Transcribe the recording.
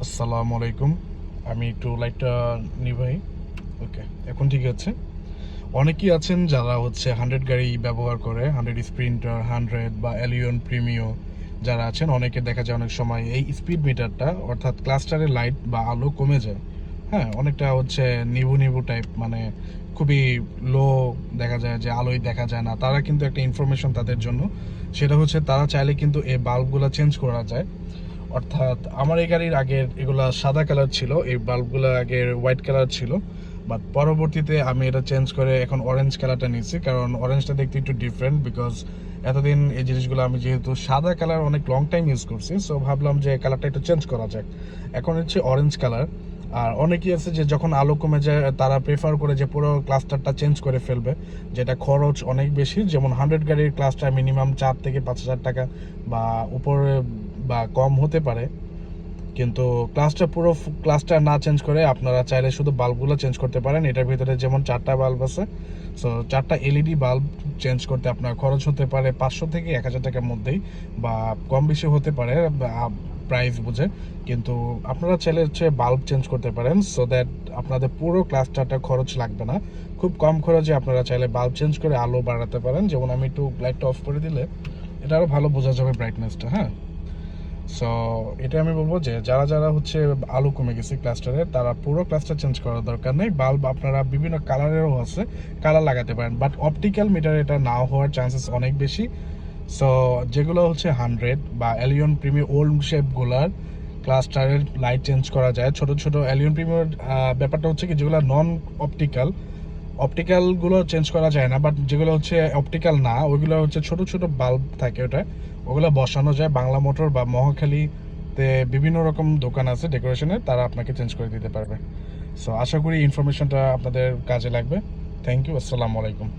আসসালামু আলাইকুম। আমি একটু লাইটটা নিভাই। ওকে, এখন ঠিক আছে। অনেকেই আছেন যারা হচ্ছে 100 গাড়ি ব্যবহার করে, 100 স্প্রিন্টার, 100 বা এলিয়ন প্রিমিও যারা আছেন, অনেকে দেখা যায় অনেক সময় এই স্পিড মিটারটা অর্থাৎ ক্লাস্টারের লাইট বা আলো কমে যায়। হ্যাঁ, অনেকটা হচ্ছে নিভু নিভু টাইপ, মানে খুবই লো দেখা যায়, যে আলোই দেখা যায় না। তারা কিন্তু একটা ইনফরমেশন তাদের জন্য, সেটা হচ্ছে তারা চাইলে কিন্তু এই বাল্বগুলো চেঞ্জ করা যায়। অর্থাৎ আমার এই গাড়ির আগের এগুলা সাদা কালার ছিল, এই বাল্বগুলো আগের হোয়াইট কালার ছিল, বাট পরবর্তীতে আমি এটা চেঞ্জ করে এখন অরেঞ্জ কালারটা নিয়েছি, কারণ অরেঞ্জটা দেখতে একটু ডিফারেন্ট। বিকজ এতদিন এই জিনিসগুলো আমি যেহেতু সাদা কালার অনেক লং টাইম ইউজ করছি, সো ভাবলাম যে কালারটা একটু চেঞ্জ করা যাক। এখন হচ্ছে অরেঞ্জ কালার। আর অনেকেই আছে যে যখন আলো কমে যায় তারা প্রেফার করে যে পুরো ক্লাস্টারটা চেঞ্জ করে ফেলবে, যেটা খরচ অনেক বেশি। যেমন 100 গাড়ির ক্লাস্টার মিনিমাম 4 থেকে 5 হাজার টাকা বা উপরে বা কম হতে পারে। কিন্তু পুরো ক্লাসটা না চেঞ্জ করে আপনারা চাইলে শুধু বাল্বগুলো চেঞ্জ করতে পারেন। এটার ভিতরে যেমন 4টা বাল্ব আছে, সো 4টা এলইডি বাল্ব চেঞ্জ করতে আপনার খরচ হতে পারে 500 থেকে 1000 টাকার মধ্যেই, বা কম বেশি হতে পারে প্রাইস বুঝে। কিন্তু আপনারা চাইলে হচ্ছে বাল্ব চেঞ্জ করতে পারেন, সো দ্যাট আপনাদের পুরো ক্লাসটাটা খরচ লাগবে না। খুব কম খরচে আপনারা চাইলে বাল্ব চেঞ্জ করে আলো বাড়াতে পারেন। যেমন আমি একটু লাইটটা অফ করে দিলে এটা আরও ভালো বোঝা যাবে ব্রাইটনেসটা। হ্যাঁ, সো এটা আমি বলবো যে যারা যারা হচ্ছে আলো কমে গেছে ক্লাস্টারে, তারা পুরো ক্লাস্টার চেঞ্জ করার দরকার নেই। বাল্ব আপনারা বিভিন্ন কালারেরও আছে, কালার লাগাতে পারেন, বাট অপটিক্যাল মিটার এটা নাও হওয়ার চান্সেস অনেক বেশি। সো যেগুলো হচ্ছে 100 বা এলিয়ন প্রিমিয়ার ওল্ড শেপগুলার ক্লাস্টারের লাইট চেঞ্জ করা যায়। ছোট ছোট এলিয়ন প্রিমিয়ার ব্যাপারটা হচ্ছে কি, যেগুলো নন অপটিক্যাল, অপটিক্যালগুলো চেঞ্জ করা যায় না, বাট যেগুলো হচ্ছে অপটিক্যাল না ওইগুলো হচ্ছে ছোট ছোট বাল্ব থাকে ওটা, ওগুলো বসানো যায়। বাংলা মোটর বা মহাখালীতে বিভিন্ন রকম দোকান আছে ডেকোরেশনের, তারা আপনাকে চেঞ্জ করে দিতে পারবে। সো আশা করি ইনফরমেশনটা আপনাদের কাজে লাগবে। Thank you. আসসালামু আলাইকুম।